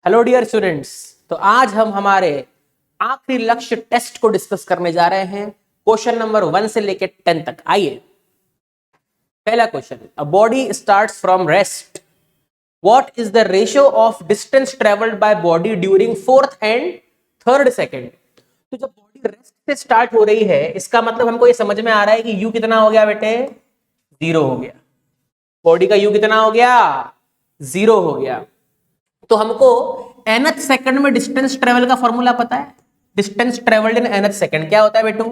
Hello dear students. तो आज हम हमारे आखिरी लक्ष्य टेस्ट को डिस्कस करने जा रहे हैं, क्वेश्चन नंबर 1 से लेकर 10 तक। आइए, पहला question, a body starts from rest, what is the ratio of distance travelled by body during fourth and third second. तो जब बॉडी रेस्ट से स्टार्ट हो रही है, इसका मतलब हमको ये समझ में आ रहा है कि यू कितना हो गया बेटे, 0 हो गया। बॉडी का यू कितना हो गया, 0 हो गया। तो हमको nth सेकंड में डिस्टेंस ट्रेवल का फॉर्मूला पता है। Distance travelled in nth second क्या होता है बेटू,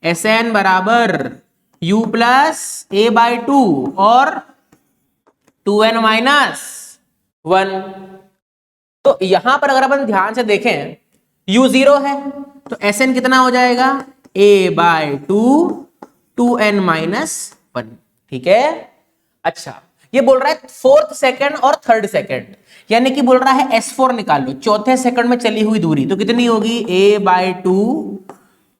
Sn बराबर u प्लस a बाई 2 और 2n माइनस 1। तो यहां पर अगर अपन ध्यान से देखें, u 0 है तो Sn कितना हो जाएगा, a बाई 2 2n माइनस 1। ठीक है। अच्छा, ये बोल रहा है फोर्थ सेकंड और थर्ड सेकंड, यानी कि बोल रहा है S4 निकाल लो, चौथे सेकंड में चली हुई दूरी। तो कितनी होगी, a बाई 2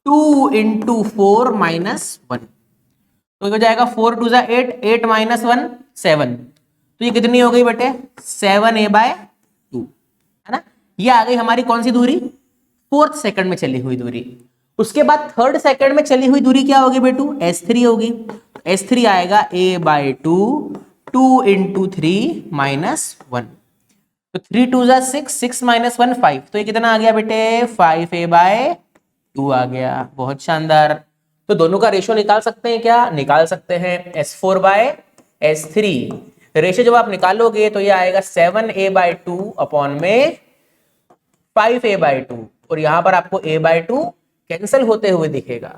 2 इंटू 4 माइनस 1। तो हो जाएगा 4 2 8 8 माइनस 1 7। तो ये कितनी हो गई बेटे, 7a बाय 2, है ना। ये आ गई हमारी कौन सी दूरी, फोर्थ सेकंड में चली हुई दूरी। उसके बाद थर्ड सेकंड में चली हुई दूरी क्या होगी बेटू, S3 होगी। S3 आएगा a बाई 2 2 इंटू 3 माइनस 1। तो 3 2 6 6 माइनस 1 5। तो ये कितना आ गया बेटे, 5a बाय 2 आ गया। बहुत शानदार। तो दोनों का रेशियो निकाल सकते हैं क्या, निकाल सकते हैं। S4 बाय S3 रेशियो जब आप निकालोगे तो ये आएगा 7a बाय 2 अपॉन में 5a बाय 2, और यहां पर आपको a बाय 2 कैंसिल होते हुए दिखेगा।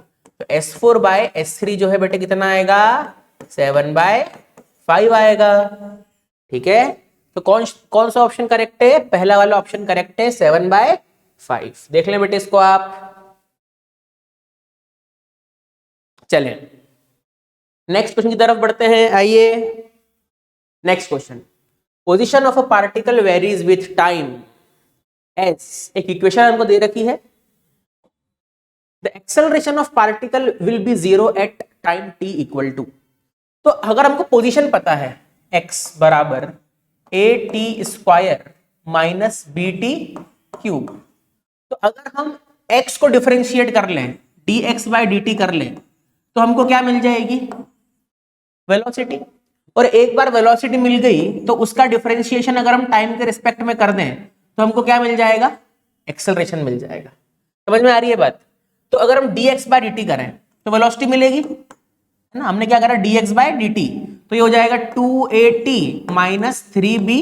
तो S4 बाय S3 जो है बेटे कितना आएगा, 7 बाय 5 आएगा। ठीक है। तो कौन सा ऑप्शन करेक्ट है, पहला वाला ऑप्शन करेक्ट है, 7 बाय 5। देख लें बेटे इसको आप। चलें नेक्स्ट क्वेश्चन की तरफ बढ़ते हैं। आइए, next question, position of a particle varies with time s. एक इक्वेशन हमको दे रखी है, the acceleration of particle will be 0 at time t equal to. तो अगर हमको पोजीशन पता है, x बराबर a t square minus b t cube, तो अगर हम x को डिफरेंशिएट कर लें, dx बाई डी टी कर लें, तो हमको क्या मिल जाएगी, वेलोसिटी। और एक बार वेलोसिटी मिल गई तो उसका डिफरेंशिएशन अगर हम टाइम के रिस्पेक्ट में कर दें तो हमको क्या मिल जाएगा, एक्सेलरेशन मिल जाएगा। समझ में आ रही है बात। तो अगर हम dx बाई डी टी करें तो वेलोसिटी मिलेगी, है ना। हमने क्या करा, dx बाई डी टी, तो ये हो जाएगा 2at minus 3b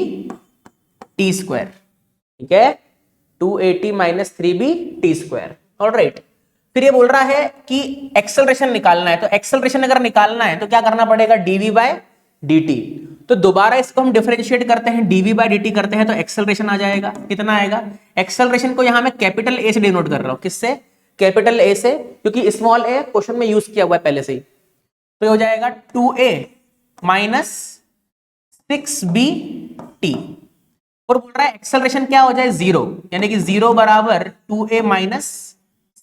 T square. ठीक है, 2at minus 3b T square. Alright. फिर ये बोल रहा है कि एक्सेलरेशन निकालना है, तो एक्सेलरेशन अगर निकालना है तो क्या करना पड़ेगा, dv बाय dt। तो दोबारा इसको हम डिफरेंशिएट करते हैं, dv बाय dt करते हैं, तो एक्सेलरेशन आ जाएगा। कितना आएगा, एक्सेलरेशन को यहां मैं कैपिटल A से डिनोट कर रहा हूं। किससे, कैपिटल A से, क्योंकि स्मॉल a क्वेश्चन में यूज किया हुआ है पहले से ही। तो हो जाएगा 2a माइनस 6bt, और बोल रहा है एक्सेलरेशन क्या हो जाए, 0, यानी कि 0 बराबर 2a माइनस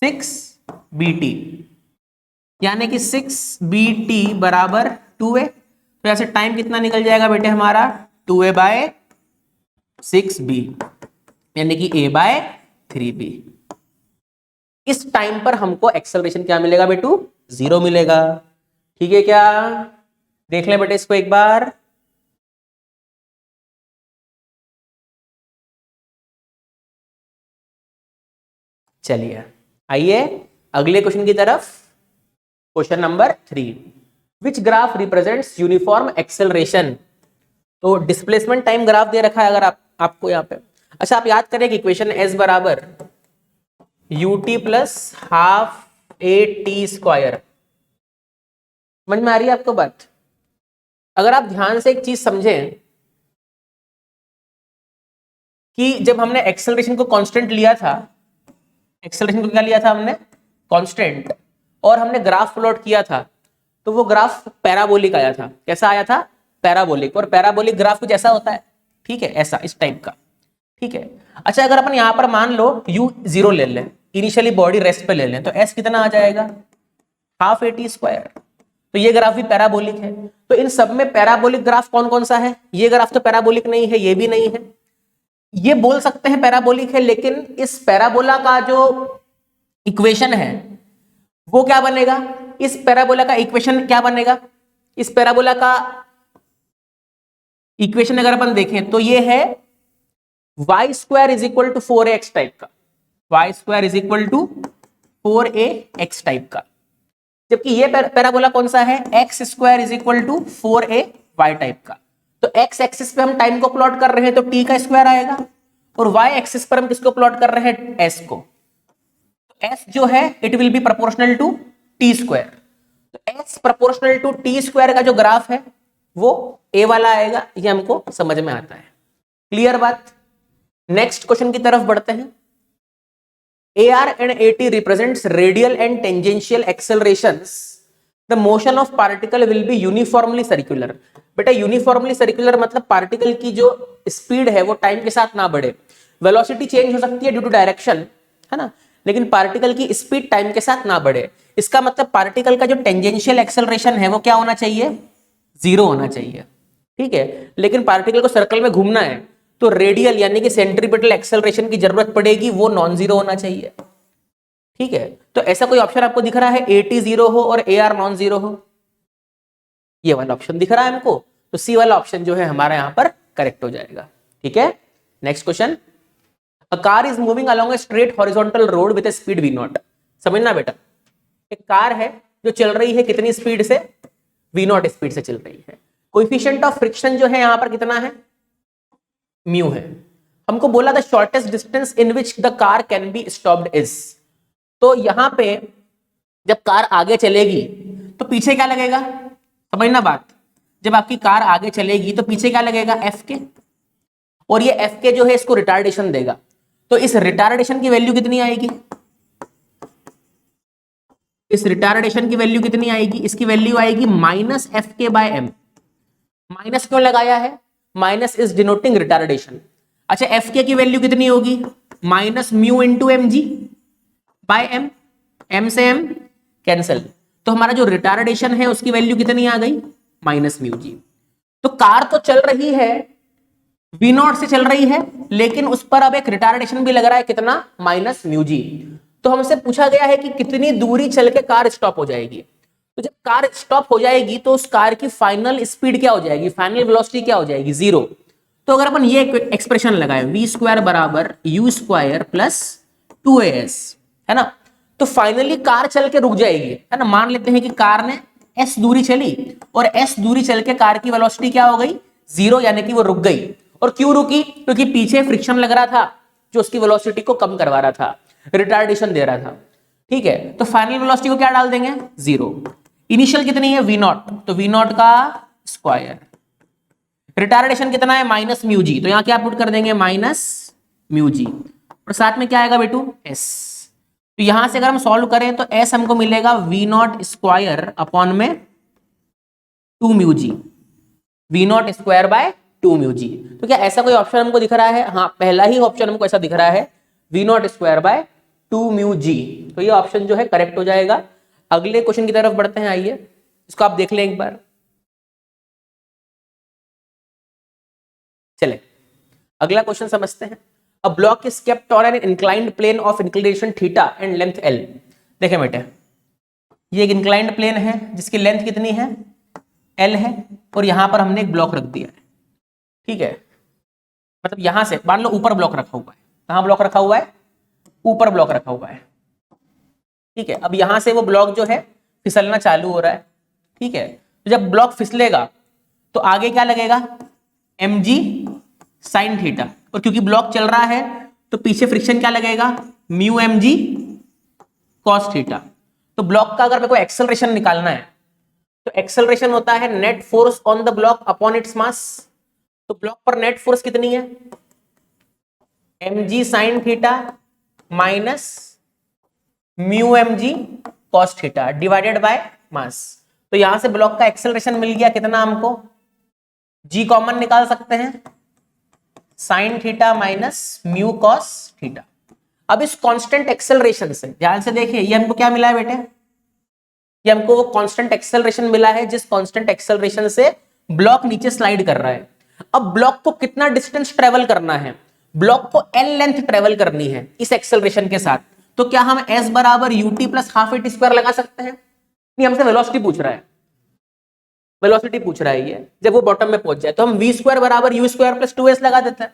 6bt, यानी कि 6bt बराबर 2a। तो ऐसे टाइम कितना निकल जाएगा बेटे हमारा, 2a बाय 6b, यानी कि a बाय 3b। इस टाइम पर हमको एक्सेलरेशन क्या मिलेगा बेटू, 0 मिलेगा। ठीक है क्या, देख लें बेटे इसको एक बार। चलिए आइए अगले क्वेश्चन की तरफ। Question number 3, which graph represents uniform acceleration. तो डिस्प्लेसमेंट टाइम ग्राफ दे रखा है अगर आपको यहाँ पे। अच्छा, आप याद करें कि इक्वेशन s बराबर ut plus half a t square. समझ में आ रही है आपको बात। अगर आप ध्यान से एक चीज समझें कि जब हमने एक्सेलरेशन को कांस्टेंट लिया था, एक्सेलरेशन को क्या लिया था हमने, कांस्टेंट, और हमने ग्राफ प्लॉट किया था, तो वो ग्राफ पैराबोलिक आया था। कैसा आया था, पैराबोलिक। और पैराबोलिक ग्राफ कुछ ऐसा होता है, ठीक है, ऐसा, इस टाइप का। ठीक है। अच्छा, अगर अपन यहां पर मान लो u 0 ले लें, इनिशियली बॉडी रेस्ट पे ले लें, तो s कितना आ जाएगा, हाफ a t स्क्वायर। तो ये ग्राफ भी पैराबोलिक है। तो इन सब में पैराबोलिक ग्राफ कौन कौन सा है, ये ग्राफ तो पैराबोलिक नहीं है, ये भी नहीं है। ये बोल सकते हैं पैराबोलिक है, लेकिन इस पैराबोला का जो इक्वेशन है वो क्या बनेगा, इस पैराबोला का इक्वेशन क्या बनेगा, इस पैराबोला का इक्वेशन अगर अपन देखें तो ये है y square is equal to 4ax type का, y square is equal to 4ax type का, जबकि ये पैराबोला कौन सा है, x square is equal to 4ay type का। तो एक्स एक्सिस पे हम टाइम को प्लॉट कर रहे हैं तो टी का स्क्वायर आएगा, और वाई एक्सिस पर हम किसको प्लॉट कर रहे हैं, एस को। तो एस जो है it will be proportional to t square. तो s proportional to t square का जो ग्राफ है वो ए वाला आएगा, ये हमको समझ में आता है। क्लियर बात। नेक्स्ट क्वेश्चन की तरफ बढ़ते हैं। AR and AT represents radial and tangential accelerations. The motion of particle will be uniformly circular. बेटा यूनिफॉर्मली सर्कुलर मतलब पार्टिकल की जो स्पीड है वो टाइम के साथ ना बढ़े। वेलोसिटी चेंज हो सकती है ड्यू टू डायरेक्शन, है ना, लेकिन पार्टिकल की स्पीड टाइम के साथ ना बढ़े। इसका मतलब पार्टिकल का जो टेंजेंशियल एक्सेलरेशन है वो क्या होना चाहिए, 0 होना चाहिए। ठीक है, लेकिन पार्टिकल को सर्कल में घूमना है तो रेडियल यानी कि सेंट्रीपिटल एक्सेलरेशन की जरूरत पड़ेगी, वो नॉन जीरो होना चाहिए। ठीक है, तो ऐसा कोई ऑप्शन आपको दिख रहा है AT 0 हो और AR नॉन जीरो हो, ये वाला ऑप्शन दिख रहा है हमको, तो सी वाला ऑप्शन जो है हमारा यहां पर करेक्ट हो जाएगा। ठीक है, next question. A car is moving along a straight horizontal road with A speed v0। समझना बेटा, एक कार है जो चल रही है कितनी स्पीड से, v0 स्पीड से चल रही है। कोएफिशिएंट ऑफ फ्रिक्शन जो है यहां पर कितना है, म्यू है। हमको बोला the shortest distance in which the car can be stopped is. तो यहां पे जब कार आगे चलेगी तो पीछे क्या लगेगा, समझना बात, जब आपकी कार आगे चलेगी तो पीछे क्या लगेगा, एफ के, और ये एफ के जो है इसको रिटार्डेशन देगा। तो इस रिटार्डेशन की वैल्यू कितनी आएगी, इस रिटार्डेशन की वैल्यू कितनी आएगी, इसकी वैल्यू आएगी माइनस एफ के बाय एम। माइनस क्यों लगाया है, माइनस इज डिनोटिंग रिटार्डेशन। अच्छा, एफ के की वैल्यू कितनी होगी, minus mu into m g by m, m से एम कैंसिल, तो हमारा जो रिटार्डेशन है उसकी वैल्यू कितनी आ गई, माइनस म्यू जी। तो कार तो चल रही है v0 से चल रही है, लेकिन उस पर अब एक रिटार्डेशन भी लग रहा है, कितना, माइनस म्यू जी। तो हमसे पूछा गया है कि कितनी दूरी चल के कार स्टॉप हो जाएगी। तो जब कार स्टॉप हो जाएगी तो उस कार की फाइनल स्पीड क्या हो जाएगी, फाइनल वेलोसिटी क्या हो जाएगी, 0। तो अगर अपन ये एक्सप्रेशन लगाए v स्क्वायर बराबर u स्क्वायर प्लस 2as, है ना, तो फाइनली कार चल के रुक जाएगी, है ना। मान लेते हैं कि कार ने s दूरी चली और s दूरी चल के कार की वेलोसिटी क्या हो गई, 0, यानी कि वो रुक गई। और क्यों रुकी, क्योंकि पीछे फ्रिक्शन लग रहा था जो उसकी वेलोसिटी को कम करवा रहा था, रिटार्डेशन दे रहा था। ठीक है, तो फाइनल वेलोसिटी को क्या डाल देंगे, 0। इनिशियल कितनी है, v0, तो v0 का स्क्वायर, रिटार्डेशन कितना है, माइनस म्यू जी, तो यहां क्या पुट कर देंगे, माइनस म्यू जी, और साथ में क्या आएगा बेटू, s। तो यहां से अगर हम सॉल्व करें तो s हमको मिलेगा v0 स्क्वायर अपॉन में 2 mu g, v0 square by 2 mu g. तो क्या ऐसा कोई ऑप्शन हमको दिख रहा है, हाँ पहला ही ऑप्शन हमको ऐसा दिख रहा है, v0 square by 2 mu g. तो ये ऑप्शन जो है करेक्ट हो जाएगा। अगले क्वेश्चन की तरफ बढ़ते हैं, आइए इसको आप देख लें एक बार। चले अगला क्वेश्चन समझते हैं। A block is kept on an inclined plane of inclination theta and length l। देखें बेटे, ये एक इंक्लाइंड प्लेन है जिसकी लेंथ कितनी है, l है, और यहां पर हमने एक ब्लॉक रख दिया है। ठीक है, मतलब यहां से मान लो ऊपर ब्लॉक रखा हुआ है, कहां ब्लॉक रखा हुआ है, ऊपर ब्लॉक रखा हुआ है। ठीक है, अब यहां से वो ब्लॉक जो है फिसलना चालू हो रहा है। ठीक है, तो जब ब्लॉक फिसलेगा तो आगे क्या लगेगा, mg sin थीटा, और क्योंकि ब्लॉक चल रहा है तो पीछे फ्रिक्शन क्या लगेगा, म्यू mg cos थीटा। तो ब्लॉक का अगर मेरे को एक्सेलरेशन निकालना है तो एक्सेलरेशन होता है net force on the block upon its mass. तो ब्लॉक पर नेट फोर्स कितनी है, mg sin theta minus mu mg cos theta divided by mass. तो यहां से ब्लॉक का एक्सेलरेशन मिल गया कितना हमको, g कॉमन निकाल सकते हैं, sign theta minus mu cos theta. अब इस कांस्टेंट एक्सेलरेशन से ध्यान से देखिए, ये हमको क्या मिला है बेटे, ये हमको वो कांस्टेंट एक्सेलरेशन मिला है जिस कांस्टेंट एक्सेलरेशन से ब्लॉक नीचे स्लाइड कर रहा है। अब ब्लॉक को कितना डिस्टेंस ट्रेवल करना है, ब्लॉक को एल लेंथ ट्रेवल करनी है इस एक्सेलरेशन के साथ, तो क्या हम s बराबर ut plus half at square लगा सकते हैं? नहीं, हमसे वेलोसिटी पूछ रहा है, वेलोसिटी पूछ रहा है ये। जब वो बॉटम में पहुंच जाए तो हम v स्क्वायर बराबर u स्क्वायर प्लस 2s लगा देते हैं।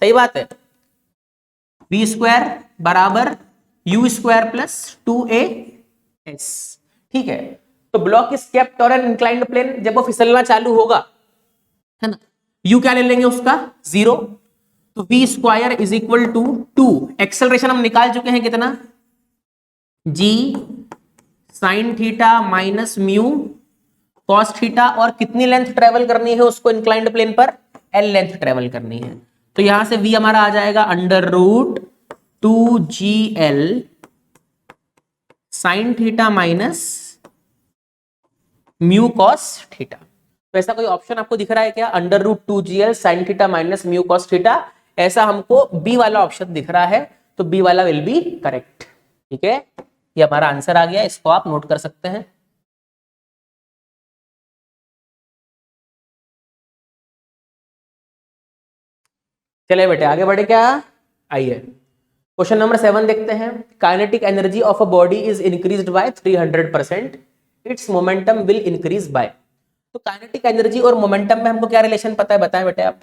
सही बात है, v स्क्वायर बराबर u स्क्वायर प्लस 2as। ठीक है, तो block is kept on an inclined plane, जब वो फिसलना चालू होगा, है ना, u क्या ले लेंगे उसका 0, तो v square is equal to 2, acceleration हम निकाल चुके हैं कितना, g sine theta minus mu cos theta, और कितनी लेंथ ट्रेवल करनी है उसको इंक्लाइंड प्लेन पर, l लेंथ ट्रेवल करनी है। तो यहां से v हमारा आ जाएगा under root 2gl sine theta minus mu cos theta. तो ऐसा कोई ऑप्शन आपको दिख रहा है क्या, under root 2gl sine theta minus mu cos theta? ऐसा हमको बी वाला ऑप्शन दिख रहा है, तो बी वाला विल बी करेक्ट। ठीक है, ये हमारा आंसर आ गया, इसको आप नोट कर सकते हैं। चलिए बेटे आगे बढ़े क्या, आइए क्वेश्चन नंबर 7 देखते हैं। Kinetic energy of a body is increased by 300%, it's momentum will increase by. तो काइनेटिक एनर्जी और मोमेंटम में हमको क्या रिलेशन पता है, बताएं बेटे आप।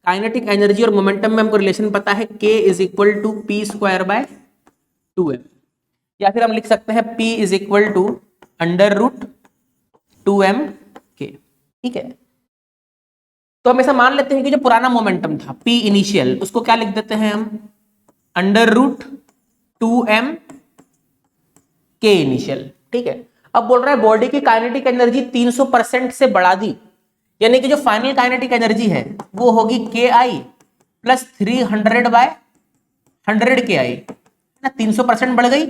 काइनेटिक एनर्जी और मोमेंटम में हमको रिलेशन पता है, k is equal to p square by 2m, या फिर हम लिख सकते हैं p is equal to under root 2m k। ठीक है, तो हम ऐसा मान लेते हैं कि जो पुराना मोमेंटम था p इनिशियल, उसको क्या लिख देते हैं हम, under root 2m k initial. ठीक है, अब बोल रहा है बॉडी की काइनेटिक एनर्जी 300% से बढ़ा दी, यानी कि जो फाइनल काइनेटिक एनर्जी है वो होगी के आई प्लस 300 बाय 100 के आई ना, 300% बढ़ गई,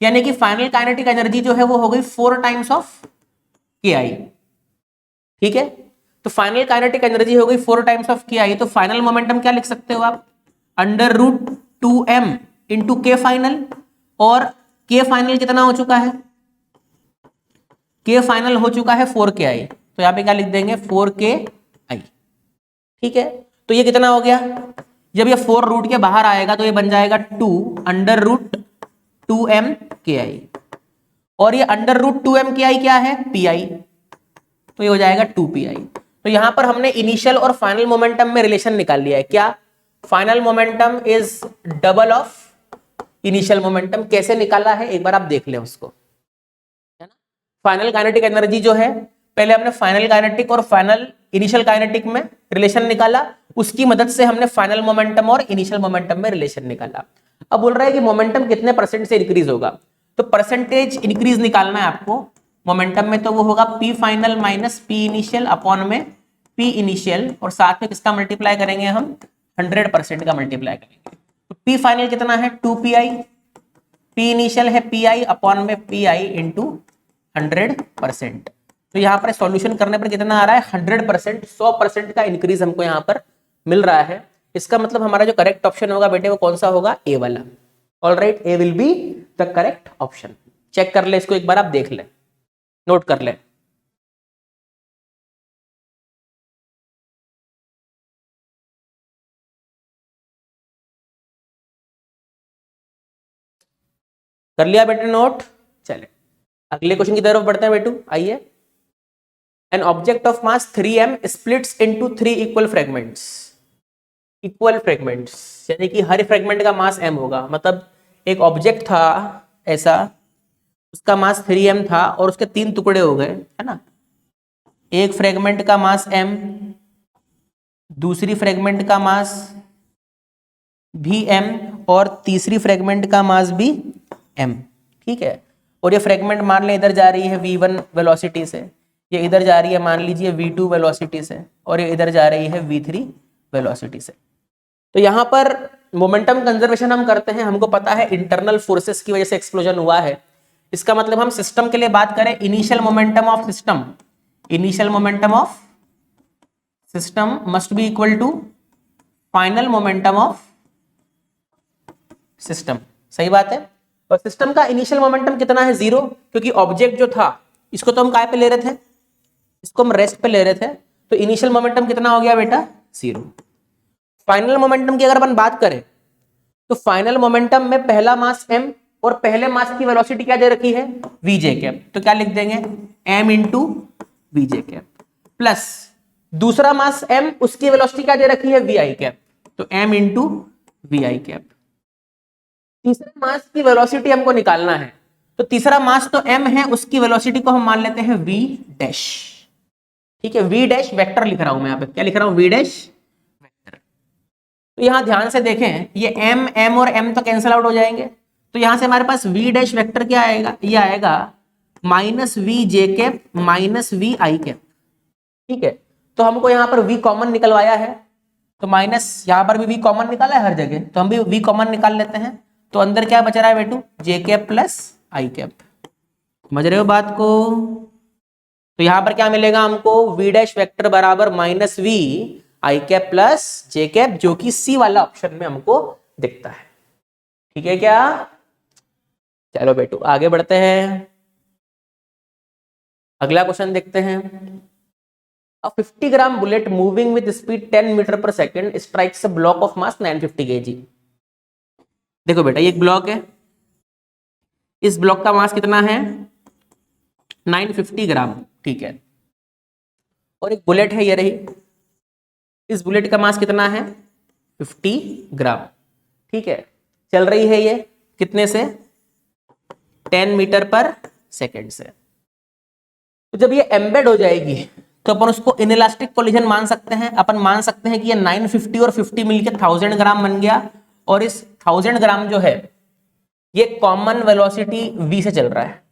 यानी कि फाइनल काइनेटिक एनर्जी जो है वो हो गई 4 टाइम्स ऑफ के आई। ठीक है, तो फाइनल काइनेटिक एनर्जी हो गई 4 टाइम्स ऑफ के आई, तो फाइनल मोमेंटम क्या लिख सकते हो आप, अंडर रूट 2m इंटू के फाइनल, और के फाइनल कितना हो चुका है, के फाइनल हो चुका है 4ki, तो यहां पे क्या लिख देंगे 4ki। ठीक है, तो ये कितना हो गया, जब ये 4 रूट के बाहर आएगा तो ये बन जाएगा 2 अंडर रूट 2m ki, और ये अंडर रूट 2m ki क्या है pi, तो ये हो जाएगा 2pi। तो यहां पर हमने इनिशियल और फाइनल मोमेंटम में रिलेशन निकाल लिया है, क्या, final momentum is double of initial momentum. कैसे निकाला है एक बार आप देख लें उसको, है ना। फाइनल काइनेटिक एनर्जी जो है, पहले हमने फाइनल काइनेटिक और फाइनल इनिशियल काइनेटिक में रिलेशन निकाला, उसकी मदद से हमने फाइनल मोमेंटम और इनिशियल मोमेंटम में रिलेशन निकाला। अब बोल रहा है कि मोमेंटम कितने परसेंट से इंक्रीज होगा, तो परसेंटेज इंक्रीज निकालना है आपको मोमेंटम में, तो वो होगा P final minus P initial upon में पी इनिशियल, और साथ में किसका मल्टीप्लाई करेंगे हम, 100% का मल्टीप्लाई करेंगे। तो पी फाइनल कितना है 2pi, पी इनिशियल है pi अपॉन में pi इंटू 100%। तो यहाँ पर सॉल्यूशन करने पर कितना आ रहा है 100%, 100% का इंक्रीज हमको यहाँ पर मिल रहा है। इसका मतलब हमारा जो करेक्ट ऑप्शन होगा बेटे वो कौन सा होगा, ए वाला। Alright, a will be the correct option. Check कर ले इसको एक बार, आप देख ले, नोट कर ले। कर लिया बेटे नोट, चले अगले क्वेश्चन की तरफ बढ़ते हैं बेटू, आइए। An object of mass 3m splits into 3 equal fragments, equal fragments यानी कि हर फ्रेगमेंट का मास m होगा। मतलब एक ऑब्जेक्ट था ऐसा, उसका मास 3m था और उसके 3 टुकड़े हो गए, है ना। एक फ्रेगमेंट का मास m, दूसरी फ्रेगमेंट का मास भी m, और तीसरी फ्रेगमेंट का मास भी m। ठीक है, और ये फ्रेगमेंट मान लें इधर जा रही है v1 वेलोसिटी से, ये इधर जा रही है मान लीजिए v2 वेलोसिटी से, और ये इधर जा रही है v3 वेलोसिटी से। तो यहाँ पर मोमेंटम कंजर्वेशन हम करते हैं, हमको पता है इंटरनल फोर्सेस की वजह से एक्सप्लोजन हुआ है। इसका मतलब हम सिस्टम के लिए बात करें, initial momentum of system, initial momentum of system must be equal to final momentum of system. सही बात है, और सिस्टम का इनिशियल मोमेंटम कितना है 0, क्योंकि ऑब्जेक्ट जो था इसको तो हम काय पे ले रहे थे, इसको हम रेस्ट पे ले रहे थे, तो इनिशियल मोमेंटम कितना हो गया बेटा 0। फाइनल मोमेंटम की अगर अपन बात करें तो फाइनल मोमेंटम में पहला मास m और पहले मास की वेलोसिटी क्या दे रखी है vj कैप, तो क्या लिख देंगे m into vj cap, plus दूसरा मास m उसकी वेलोसिटी क्या दे रखी है vi कैप, तो m इंटू vi कैप। तीसरे मास की वेलोसिटी हमको निकालना है, तो तीसरा मास तो m है, उसकी वेलोसिटी को हम मान लेते हैं v डैश। ठीक है, v डैश वेक्टर लिख रहा हूं मैं यहाँ पे, क्या लिख रहा हूं v डैश वेक्टर। तो यहां ध्यान से देखें, ये m और m तो कैंसिल आउट हो जाएंगे, तो यहां से हमारे पास v डैश वेक्टर क्या आएगा, ये आएगा minus v j cap minus v i cap. ठीक है, तो हमको यहाँ पर v कॉमन निकलवाया है, तो माइनस यहाँ पर भी v कॉमन निकाला है हर जगह, तो हम भी v कॉमन निकाल लेते हैं, तो अंदर क्या बच रहा है बेटू जे कैप प्लस आई कैप। समझ रहे हो बात को? तो यहां पर क्या मिलेगा हमको v डैश वेक्टर बराबर minus v i cap plus j cap, जो कि सी वाला ऑप्शन में हमको दिखता है। ठीक है क्या? चलो बेटू आगे बढ़ते हैं, अगला क्वेश्चन देखते हैं। A 50 gram bullet moving with speed 10 metre पर second strikes a block of mass 950 kg। देखो बेटा ये एक ब्लॉक है, इस ब्लॉक का मास कितना है 950 ग्राम। ठीक है, और एक बुलेट है ये रही, इस बुलेट का मास कितना है 50 ग्राम। ठीक है, चल रही है ये कितने से 10 मीटर पर सेकेंड से। तो जब ये एम्बेड हो जाएगी तो अपन उसको इनइलास्टिक कोलिजन मान सकते हैं, अपन मान सकते हैं कि ये 950 और 50 मिलकर 1000 ग्राम बन गया, और इस 1000 ग्राम जो है ये कॉमन वेलोसिटी v से चल रहा है।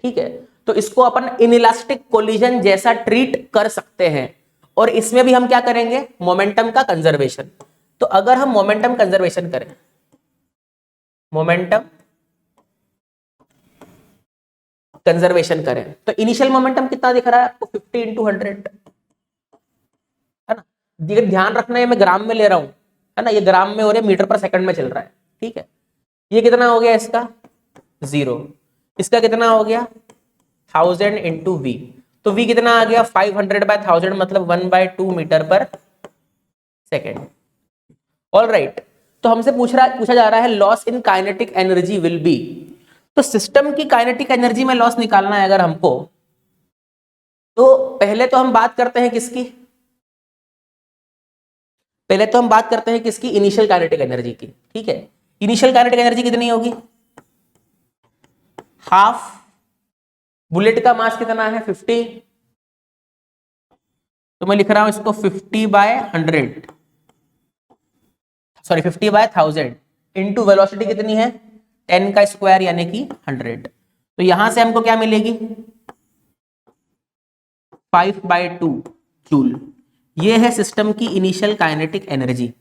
ठीक है, तो इसको अपन इनइलास्टिक कोलिजन जैसा ट्रीट कर सकते हैं, और इसमें भी हम क्या करेंगे मोमेंटम का कंजर्वेशन। तो अगर हम मोमेंटम कंजर्वेशन करें, मोमेंटम कंजर्वेशन करें, तो इनिशियल मोमेंटम कितना दिख रहा है आपको 50 इंटू 100 है ना। ध्यान रखना है मैं ग्राम में ले रहा हूं, है ना, ये ग्राम में हो रहा है, मीटर पर सेकंड में चल रहा है। ठीक है, ये कितना हो गया इसका 0, इसका कितना हो गया 1000 इंटू वी, तो v कितना आ गया 500 बाय 1000 मतलब 1/2 मीटर पर सेकेंड। ऑल राइट, तो हमसे पूछा जा रहा है loss in kinetic energy will be. तो सिस्टम की काइनेटिक एनर्जी में लॉस निकालना है अगर हमको, तो पहले तो हम बात करते हैं किसकी, पहले तो हम बात करते हैं किसकी इनिशियल काइनेटिक एनर्जी की। ठीक है, इनिशियल काइनेटिक एनर्जी कितनी होगी हाफ, बुलेट का मास कितना है 50, तो मैं लिख रहा हूं इसको 50/100 सॉरी 50/1000 इंटू वेलोसिटी कितनी है 10 का स्क्वायर यानी कि 100। तो यहां से हमको क्या मिलेगी 5/2 जूल। ये है सिस्टम की इनिशियल काइनेटिक एनर्जी।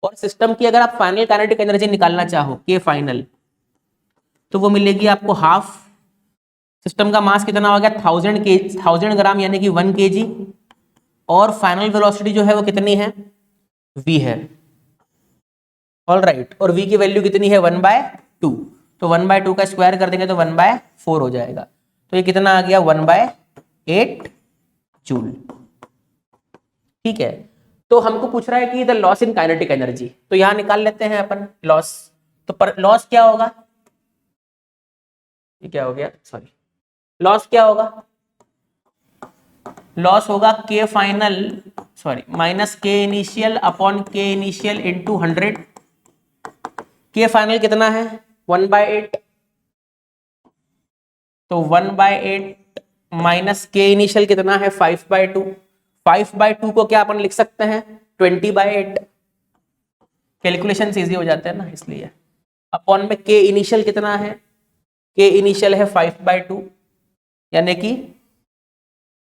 और सिस्टम की अगर आप फाइनल काइनेटिक एनर्जी निकालना चाहो के फाइनल, तो वो मिलेगी आपको हाफ। सिस्टम का मास कितना हो गया 1000 ग्राम यानी कि 1 kg, और फाइनल वेलोसिटी जो है वो कितनी है v है। ऑल राइट, और v की वैल्यू कितनी है 1/2, तो 1/2 का स्क्वायर कर देंगे तो 1/4 हो जाएगा, तो ये कितना आ गया 1/8 जूल। ठीक है, तो हमको पूछ रहा है कि the loss in kinetic energy, तो यहां निकाल लेते हैं अपन लॉस। तो पर लॉस क्या होगा, ये क्या हो गया सॉरी, लॉस क्या होगा, लॉस होगा के फाइनल सॉरी माइनस के इनिशियल अपॉन के इनिशियल इंटू 100। के फाइनल कितना है 1/8, तो 1/8 माइनस के इनिशियल कितना है 5/2। 5/2 को क्या अपन लिख सकते हैं 20/8, कैलकुलेशन इजी हो जाते हैं ना इसलिए। अपॉन में के इनिशियल कितना है, के इनिशियल है 5/2 यानी कि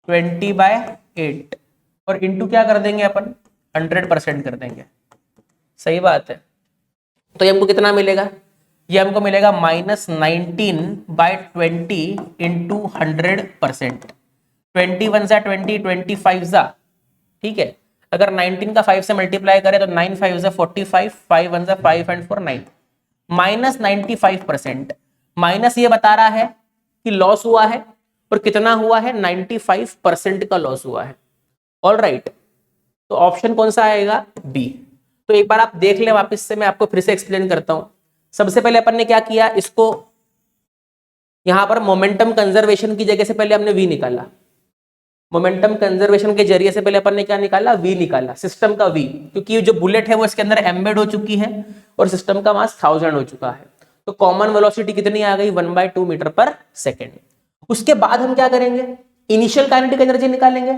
20/8, और इंटू क्या कर देंगे अपन 100% कर देंगे। सही बात है, तो ये हमको कितना मिलेगा, ये हमको मिलेगा -19/20 इंटू 100%। 21 जा 20, 25 जा, ठीक है, अगर 19 का 5 से मल्टीप्लाई करें तो 9 5 जा 45, 5 1 जा 5 एंड 4 9, -95%। माइनस ये बता रहा है कि लॉस हुआ है, और कितना हुआ है 95% का लॉस हुआ है। ऑल राइट, तो ऑप्शन कौन सा आएगा बी। तो एक बार आप देख लें वापस से, मैं आपको फिर से एक्सप्लेन करता हूं। सबसे पहले अपन ने क्या किया, इसको यहां पर मोमेंटम कंजर्वेशन की जगह से पहले हमने v निकाला। मोमेंटम कंजर्वेशन के जरिए से पहले अपन ने क्या निकाला, v निकाला, सिस्टम का v, क्योंकि जो बुलेट है वो इसके अंदर एम्बेड हो चुकी है और सिस्टम का मास 1000 हो चुका है। तो कॉमन वेलोसिटी कितनी आ गई, 1/2 मीटर पर सेकेंड। उसके बाद हम क्या करेंगे, इनिशियल काइनेटिक एनर्जी निकालेंगे।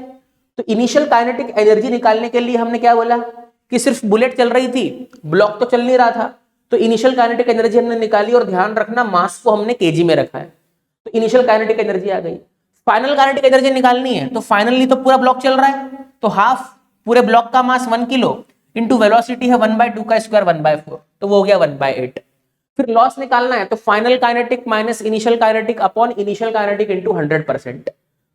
तो इनिशियल काइनेटिक एनर्जी निकालने के लिए हमने क्या बोला कि सिर्फ बुलेट चल रही थी, ब्लॉक तो चल नहीं रहा था। तो इनिशियल काइनेटिक एनर्जी हमने निकाली, और ध्यान रखना मास को हमने केजी में रखा है। तो इनिशियल काइनेटिक एनर्जी आ गई। फाइनल काइनेटिक एनर्जी निकालनी है, तो फाइनली तो पूरा ब्लॉक चल रहा है, तो हाफ पूरे ब्लॉक का मास 1 किलो इंटू वेलोसिटी है 1/2 का स्क्वायर 1/4, तो वो हो गया 1/8। फिर लॉस निकालना है, तो final kinetic minus initial kinetic upon initial kinetic into 100%,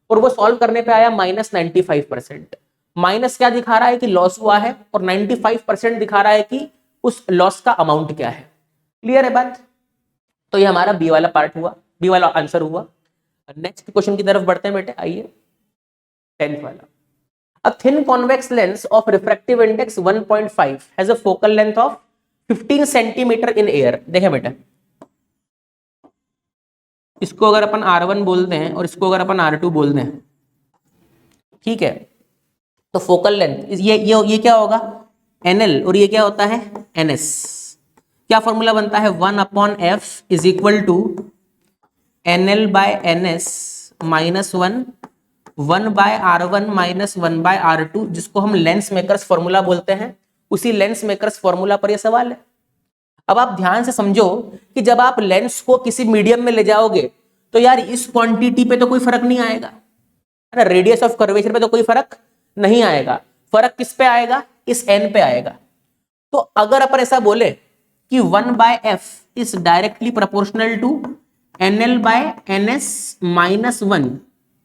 और वो सॉल्व करने पे आया -95%। माइनस क्या दिखा रहा है कि लॉस हुआ है, और 95% दिखा रहा है कि उस लॉस का अमाउंट क्या है। क्लियर है बात? तो ये हमारा बी वाला पार्ट हुआ, बी वाला आंसर हुआ। नेक्स्ट क्वेश्चन की तरफ बढ़ते हैं बेटे, आइए 10th वाला। A thin convex lens of refractive index 1.5 has a focal length of 15 centimeter in air। देखें बेटा, इसको अगर अपन R1 बोलते हैं और इसको अगर अपन R2 बोलते हैं, ठीक है, तो फोकल लेंथ ये क्या होगा, NL, और ये क्या होता है, NS। क्या फॉर्मूला बनता है, 1/f is equal to NL by NS minus 1/R1 minus 1/R2, जिसको हम लेंस मेकर्स फॉर्मूला बोलते हैं। उसी लेंस मेकर्स फॉर्मूला पर यह सवाल है। अब आप ध्यान से समझो कि जब आप लेंस को किसी मीडियम में ले जाओगे तो यार इस क्वांटिटी पे तो कोई फर्क नहीं आएगा, है ना, रेडियस ऑफ कर्वेचर पे तो कोई फर्क नहीं आएगा। फर्क किस पे आएगा, इस n पे आएगा। तो अगर अपन ऐसा बोले कि 1/f is directly proportional to NL by NS minus 1,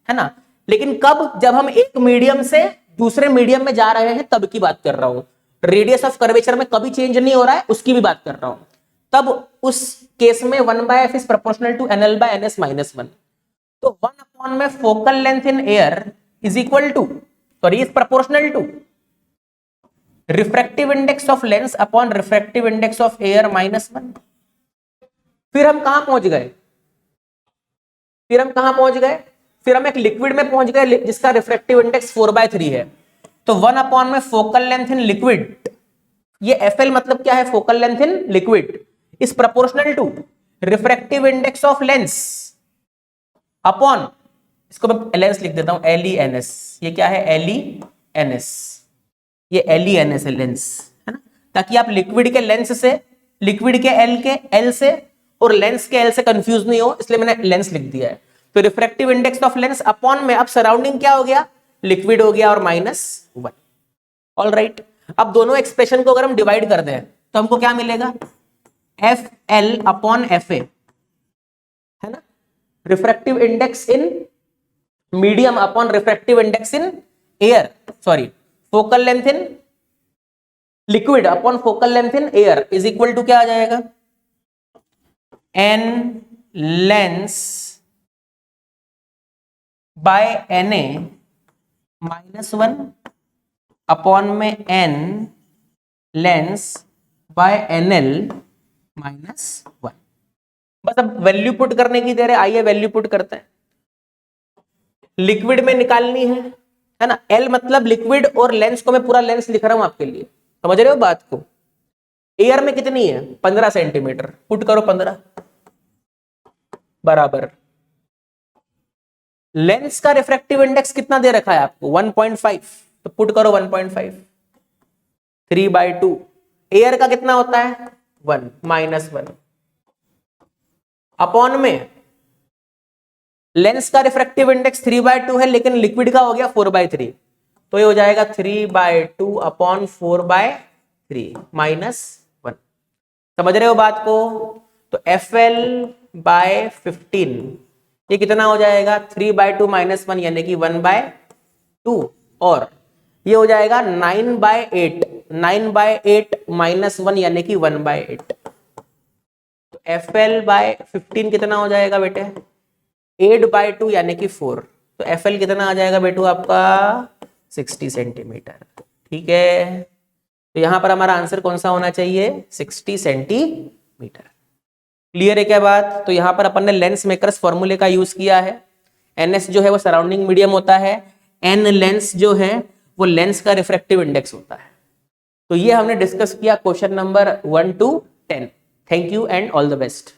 है ना, लेकिन कब, जब हम एक मीडियम से दूसरे मीडियम में जा रहे हैं तब की बात कर रहा हूं। रेडियस ऑफ कर्वेचर में कभी चेंज नहीं हो रहा है, उसकी भी बात कर रहा हूं। तब उस केस में 1/f is proportional to NL by NS minus 1। तो 1 में focal length in air is equal to, sorry, is proportional to refractive index of lens upon refractive index of air minus 1। फिर हम कहां पहुंच गए, फिर हम एक लिक्विड में पहुंच गए जिसका रिफ्रैक्टिव इंडेक्स 4/3 है। तो 1 में फोकल लेंथ इन लिक्विड, ये FL मतलब क्या है, focal length in liquid, is proportional to refractive index of lens upon, इसको मैं लेंस लिख देता हूं, LENS। ये क्या है, LENS, ये LENS है, लेंस, है ना, ताकि आप लिक्विड के लेंस से, लिक्विड के L से और लेंस के L से कंफ्यूज नहीं हो, इसलिए मैंने लेंस लिख दिया है। तो refractive index of lens upon में अब सराउंडिंग क्या हो गया, लिक्विड हो गया, और -1। All right. अब दोनों एक्सप्रेशन को अगर हम डिवाइड कर दें तो हमको क्या मिलेगा, FL अपॉन FA, है ना, refractive index in medium upon refractive index in air, sorry, focal length in liquid upon focal length in air is equal to क्या आ जाएगा, N lens by NA minus 1 upon में N lens by NL minus 1। बस अब value put करने की देर है, आइए वैल्यू पुट करते हैं। लिक्विड में निकालनी है ना, L मतलब लिक्विड, और लेंस को मैं पूरा लेंस लिख रहा हूं आपके लिए, समझ रहे हो बात को। एयर में कितनी है, 15 सेंटीमीटर, पुट करो 15 बराबर, लेंस का रिफ्रैक्टिव इंडेक्स कितना दे रखा है आपको, 1.5, तो पुट करो 1.5, 3/2। एयर का कितना होता है, 1 -1 अपॉन में लेंस का रिफ्रैक्टिव इंडेक्स 3/2 है, लेकिन लिक्विड का हो गया 4/3, तो ये हो जाएगा 3/2 अपॉन 4/3 -1। समझ रहे हो बात को? तो FL/15 ये कितना हो जाएगा, 3/2 -1 यानी कि 1/2, और ये हो जाएगा 9/8, 9/8 -1 यानी कि 1/8। तो FL/15 कितना हो जाएगा बेटे, 8/2 यानी कि 4। तो FL कितना आ जाएगा बेटू आपका, 60 सेंटीमीटर। ठीक है, तो यहां पर हमारा आंसर कौन सा होना चाहिए, 60 सेंटीमीटर। क्लियर है क्या बात? तो यहां पर अपन ने लेंस मेकर्स फॉर्मूले का यूज किया है। NS जो है वो सराउंडिंग मीडियम होता है, N लेंस जो है वो लेंस का रिफ्रैक्टिव इंडेक्स होता है। तो ये हमने डिस्कस किया question number 1 to 10। Thank you and all the best.